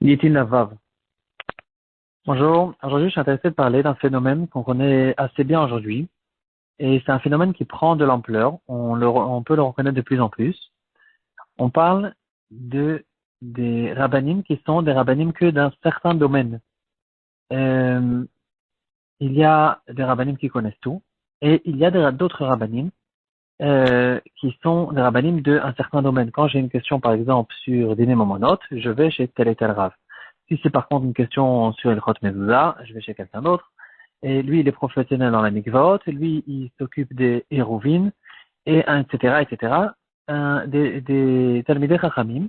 Yitin Lavav. Bonjour, aujourd'hui je suis intéressé de parler d'un phénomène qu'on connaît assez bien aujourd'hui. Et c'est un phénomène qui prend de l'ampleur, on peut le reconnaître de plus en plus. On parle des rabbanim qui sont des rabbanim que d'un certain domaine. Euh, il y a des rabbanim qui connaissent tout, et il y a d'autres rabbanim qui sont des rabbanim d'un certain domaine. Quand j'ai une question par exemple sur Diné Momonot, je vais chez tel et tel rav. Si c'est par contre une question sur El Chot Mezuzah, je vais chez quelqu'un d'autre. Et lui, il est professionnel dans la mikvot, lui, il s'occupe des Hérouvines, et etc., etc., des Talmidei Chachamim,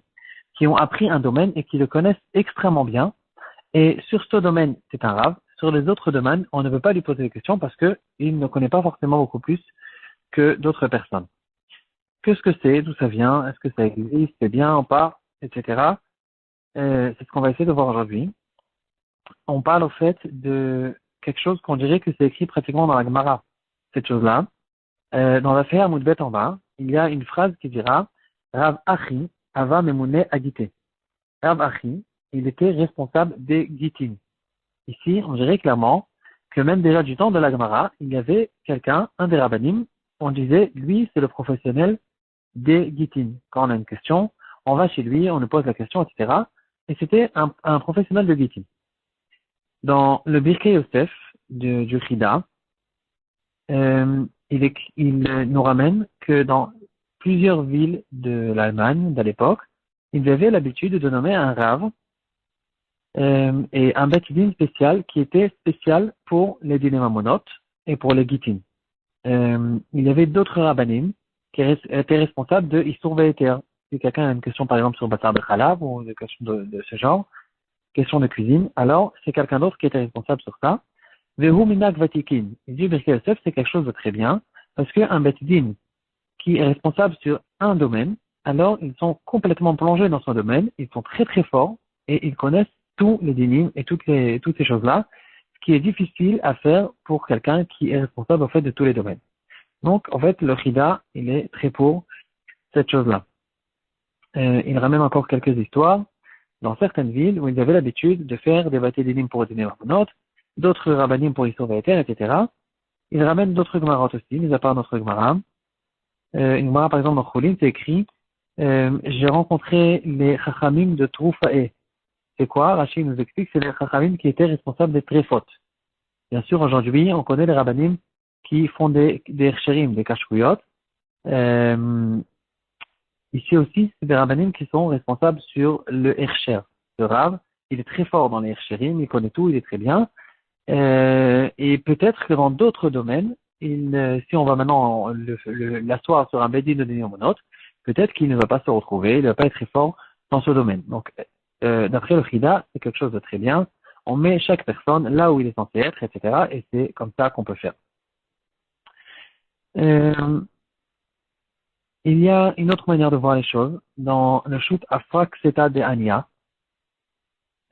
qui ont appris un domaine et qui le connaissent extrêmement bien. Et sur ce domaine, c'est un rave. Sur les autres domaines, on ne peut pas lui poser des questions parce que il ne connaît pas forcément beaucoup plus que d'autres personnes. Qu'est-ce que c'est? D'où ça vient? Est-ce que ça existe? C'est bien ou pas? Etc. C'est ce qu'on va essayer de voir aujourd'hui. On parle au fait de quelque chose qu'on dirait que c'est écrit pratiquement dans la Gemara, cette chose-là. Dans l'affaire Moudbet en bas, il y a une phrase qui dira Rav Achi Ava Memune Agité. Rav Achi, il était responsable des Gitin. Ici, on dirait clairement que même déjà du temps de la Gemara, il y avait quelqu'un, un des rabbanim, on disait, lui, c'est le professionnel des Gitin. Quand on a une question, on va chez lui, on lui pose la question, etc. Et c'était un professionnel de Gitin. Dans le Birkei Yosef du Chida, il nous ramène que dans plusieurs villes de l'Allemagne de l'époque, ils avaient l'habitude de nommer un Rav et un Beth Din spécial qui était spécial pour les Diné Mamonot et pour les Gitin. Il y avait d'autres rabbanim qui étaient responsables de Issour Ve'eter. Si quelqu'un a une question par exemple sur Batar Bechalav ou des questions de ce genre, question de cuisine, alors c'est quelqu'un d'autre qui était responsable sur ça. Vehu minak vatikin. Il dit Birkei Yosef, c'est quelque chose de très bien, parce qu'un Beth Din qui est responsable sur un domaine, alors ils sont complètement plongés dans son domaine, ils sont très très forts, et ils connaissent tous les dinim et toutes ces choses-là, ce qui est difficile à faire pour quelqu'un qui est responsable, en fait, de tous les domaines. Donc, en fait, le Chida, il est très pour cette chose-là. Il ramène encore quelques histoires dans certaines villes où ils avaient l'habitude de faire des bâtés dinim pour dîner Rabbanot, d'autres rabbanim pour Issour Ve'eter, etc. Il ramène d'autres Gemarot aussi, mis à part notre Gemara. Une Gemara, par exemple, dans Choulin, c'est écrit j'ai rencontré les Chachamim de Troufae. C'est quoi? Rachid nous explique, c'est les Chachamim qui étaient responsables des Trefot. Bien sûr, aujourd'hui, on connaît les rabbanim qui font des Hersherim, des Kashkuyot. Ici aussi, c'est des rabbanim qui sont responsables sur le Hersher. Le Rav, il est très fort dans les Hersherim, il connaît tout, il est très bien. Et peut-être que dans d'autres domaines, si on va maintenant l'asseoir sur un Bedin de Néomonot, peut-être qu'il ne va pas se retrouver, il ne va pas être très fort dans ce domaine. Donc, d'après le Chida, c'est quelque chose de très bien. On met chaque personne là où il est censé être, etc. Et c'est comme ça qu'on peut faire. Il y a une autre manière de voir les choses. Dans le shoot Afrak Seta de Ania,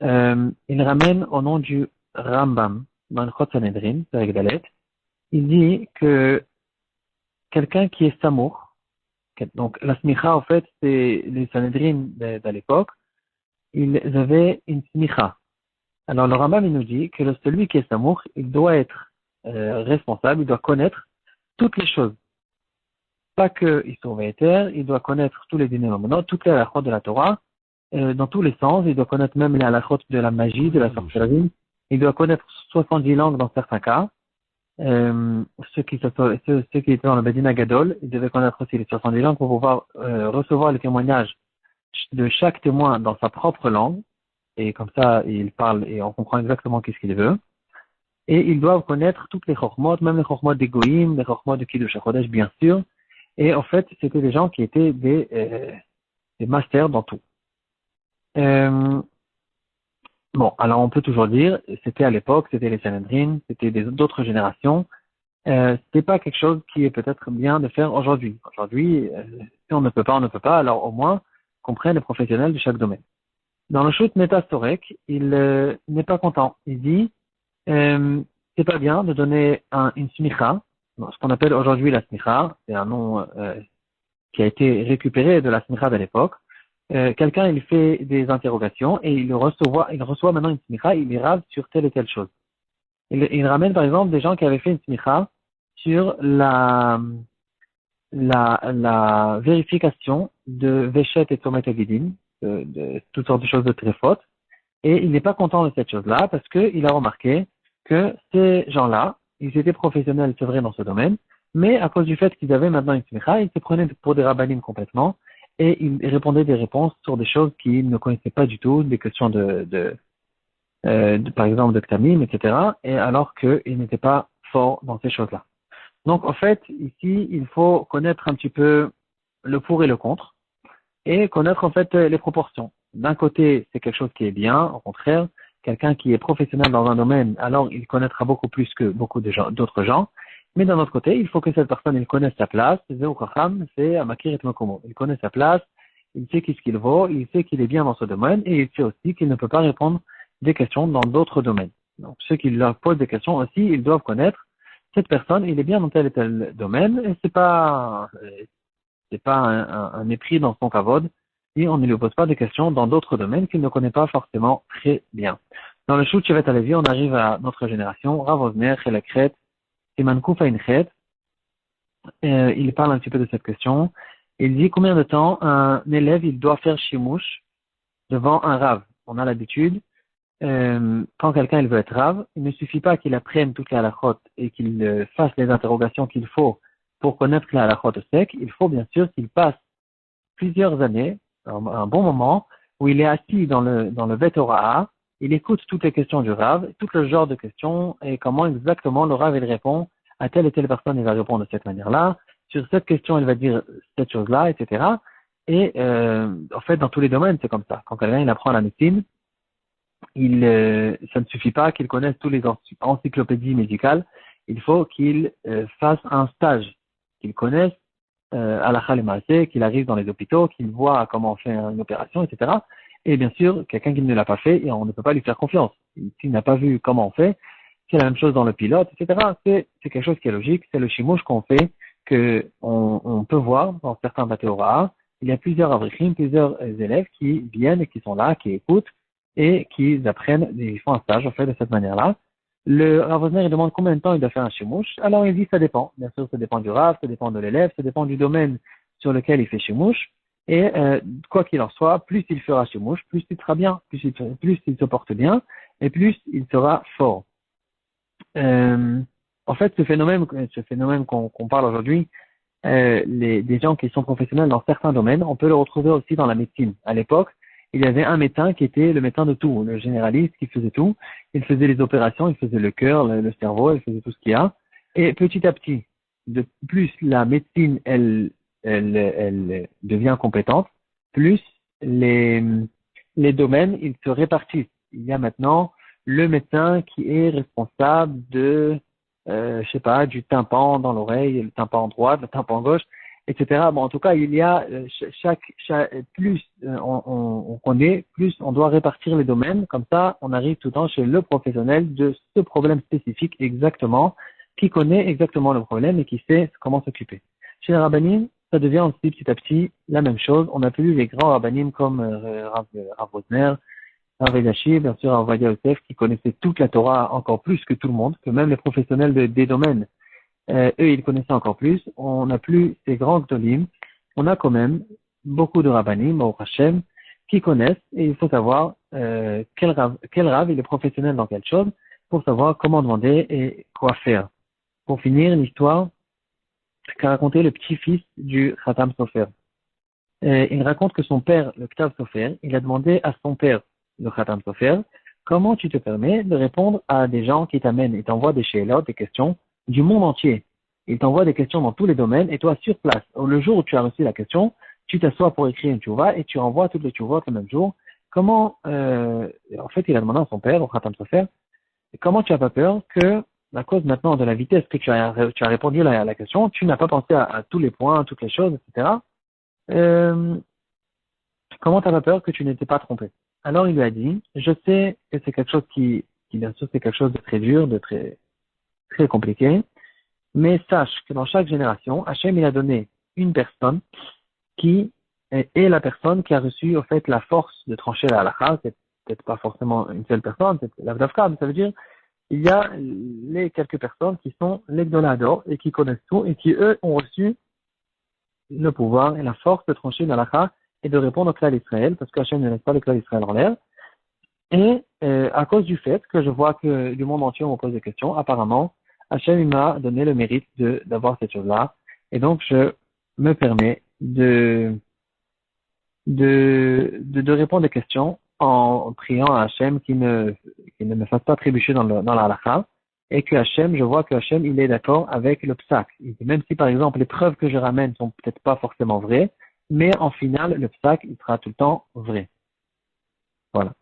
il ramène au nom du Rambam, dans le Chot Sanhedrin, Perek Dalet, il dit que quelqu'un qui est Samour, donc la smicha, en fait, c'est les Sanhedrin de l'époque, ils avaient une smicha. Alors le Rambam, il nous dit que celui qui est Samour, il doit être responsable, il doit connaître toutes les choses. Pas que Issour Ve'eter, il doit connaître tous les dîners mamonot, toutes les halachot de la Torah, dans tous les sens, il doit connaître même les halachot de la magie, de la sorcellerie, il doit connaître 70 langues dans certains cas. Ceux qui étaient dans le Bedin Gadol, ils devaient connaître aussi les 70 langues pour pouvoir recevoir les témoignages de chaque témoin dans sa propre langue, et comme ça, il parle et on comprend exactement qu'est-ce qu'il veut. Et ils doivent connaître toutes les chormot, même les chormot des goïm, les chormot de Kiddush HaKodesh, bien sûr. Et en fait, c'était des gens qui étaient des masters dans tout. Bon, alors on peut toujours dire, c'était à l'époque, c'était les Sanhedrin, c'était d'autres générations. C'est pas quelque chose qui est peut-être bien de faire aujourd'hui. Aujourd'hui, si on ne peut pas, on ne peut pas, alors au moins qu'on prenne les professionnels de chaque domaine. Dans le shoot Meta Sorek, il n'est pas content. Il dit, c'est pas bien de donner une smicha, ce qu'on appelle aujourd'hui la smicha, c'est un nom qui a été récupéré de la smicha de l'époque. quelqu'un il fait des interrogations et il reçoit maintenant une smicha, il est rave sur telle et telle chose. Il ramène par exemple des gens qui avaient fait une smicha sur la vérification de Veshet et Tomet Avidim, de toutes sortes de choses de très fautes, et il n'est pas content de cette chose-là parce qu'il a remarqué que ces gens-là, ils étaient professionnels, c'est vrai, dans ce domaine, mais à cause du fait qu'ils avaient maintenant une smicha, ils se prenaient pour des rabbinim complètement, et ils répondaient des réponses sur des choses qu'ils ne connaissaient pas du tout, des questions par exemple, de Ktamim, etc., et alors qu'ils n'étaient pas forts dans ces choses-là. Donc, en fait, ici, il faut connaître un petit peu le pour et le contre et connaître, en fait, les proportions. D'un côté, c'est quelque chose qui est bien. Au contraire, quelqu'un qui est professionnel dans un domaine, alors il connaîtra beaucoup plus que beaucoup de gens, d'autres gens. Mais d'un autre côté, il faut que cette personne, il connaisse sa place. C'est Amakir et Makomo. Il connaît sa place, il sait qu'est-ce qu'il vaut, il sait qu'il est bien dans ce domaine et il sait aussi qu'il ne peut pas répondre des questions dans d'autres domaines. Donc, ceux qui leur posent des questions aussi, ils doivent connaître cette personne, il est bien dans tel et tel domaine, et c'est pas un mépris dans son kavod, et on ne lui pose pas de questions dans d'autres domaines qu'il ne connaît pas forcément très bien. Dans le Shut Shevet Alevi, on arrive à notre génération, Rav Osner, Chelakret, Siman Kuf Ainchet, il parle un petit peu de cette question. Il dit combien de temps un élève il doit faire shimouch devant un Rav. On a l'habitude, quand quelqu'un il veut être rave, il ne suffit pas qu'il apprenne toute la halachot et qu'il fasse les interrogations qu'il faut pour connaître la halachot au sec. Il faut bien sûr qu'il passe plusieurs années, un bon moment, où il est assis dans le Bet Hora'a, il écoute toutes les questions du rave, tout le genre de questions et comment exactement le rave il répond à telle et telle personne, il va répondre de cette manière-là. Sur cette question, il va dire cette chose-là, etc. Et en fait, dans tous les domaines, c'est comme ça. Quand quelqu'un il apprend la médecine, ça ne suffit pas qu'il connaisse tous les encyclopédies médicales. Il faut qu'il fasse un stage, qu'il connaisse halakha le maaseh, qu'il arrive dans les hôpitaux, qu'il voit comment on fait une opération, etc. Et bien sûr, quelqu'un qui ne l'a pas fait, on ne peut pas lui faire confiance. S'il n'a pas vu comment on fait, c'est la même chose dans le pilote, etc. C'est quelque chose qui est logique, c'est le chimouche qu'on fait, que on peut voir dans certains batéoras. Il y a plusieurs avrichim, plusieurs élèves qui viennent et qui sont là, qui écoutent, et qui apprennent, ils font un stage, en fait, de cette manière-là. Le Rav Osner, il demande combien de temps il doit faire un shimouch. Alors, il dit, ça dépend. Bien sûr, ça dépend du Rav, ça dépend de l'élève, ça dépend du domaine sur lequel il fait shimouch. Et, quoi qu'il en soit, plus il fera shimouch, plus il sera bien, plus il se porte bien, et plus il sera fort. Euh, en fait, ce phénomène qu'on parle aujourd'hui, des gens qui sont professionnels dans certains domaines, on peut le retrouver aussi dans la médecine. À l'époque, il y avait un médecin qui était le médecin de tout, le généraliste qui faisait tout. Il faisait les opérations, il faisait le cœur, le cerveau, il faisait tout ce qu'il y a. Et petit à petit, de plus la médecine, elle devient compétente, plus les, les domaines, ils se répartissent. Il y a maintenant le médecin qui est responsable je sais pas, du tympan dans l'oreille, le tympan droit, le tympan gauche, etc. Bon, en tout cas, il y a plus on connaît, plus on doit répartir les domaines. Comme ça, on arrive tout le temps chez le professionnel de ce problème spécifique exactement, qui connaît exactement le problème et qui sait comment s'occuper. Chez les rabbanim, ça devient aussi petit à petit la même chose. On a plus les grands rabbanim comme Rav Osner, Rav Eliashib, bien sûr, Rav Ovadia Yosef, qui connaissaient toute la Torah encore plus que tout le monde, que même les professionnels des domaines, eux, ils connaissaient encore plus. On n'a plus ces grands gdolim. On a quand même beaucoup de rabbanim, au Hashem, qui connaissent, et il faut savoir quel rav il est professionnel dans quelle chose, pour savoir comment demander et quoi faire. Pour finir, l'histoire qu'a raconté le petit-fils du Khatam Sofer. Il raconte que son père, le Ktav Sofer, il a demandé à son père, le Khatam Sofer, comment tu te permets de répondre à des gens qui t'amènent et t'envoient des shayelot, des questions du monde entier. Il t'envoie des questions dans tous les domaines et toi, sur place, le jour où tu as reçu la question, tu t'assois pour écrire une tchouva et tu envoies toutes les tchouvot le même jour. Comment, en fait, il a demandé à son père, le Khatam Sofer, comment tu n'as pas peur que, à cause maintenant de la vitesse que tu as répondu à la question, tu n'as pas pensé à tous les points, à toutes les choses, etc. Comment tu n'as pas peur que tu n'étais pas trompé? Alors il lui a dit, je sais que c'est quelque chose qui bien sûr c'est quelque chose de très dur, de très, très compliqué, mais sache que dans chaque génération, Hachem il a donné une personne qui et la personne qui a reçu, au fait, la force de trancher la halakha, c'est peut-être pas forcément une seule personne, c'est l'avdavka, mais ça veut dire, il y a les quelques personnes qui sont les gdolador et qui connaissent tout et qui, eux, ont reçu le pouvoir et la force de trancher la halakha et de répondre au clan d'Israël, parce qu'Hachem ne laisse pas le clan d'Israël en l'air. Et à cause du fait que je vois que du monde entier on me pose des questions, apparemment, Hachem il m'a donné le mérite d'avoir cette chose-là. Et donc, je me permets de répondre des questions en priant à Hachem qui ne me fasse pas trébucher dans la halakha. Et que Hachem, je vois que Hachem, il est d'accord avec le psak. Même si, par exemple, les preuves que je ramène sont peut-être pas forcément vraies, mais en final, le psak, il sera tout le temps vrai. Voilà.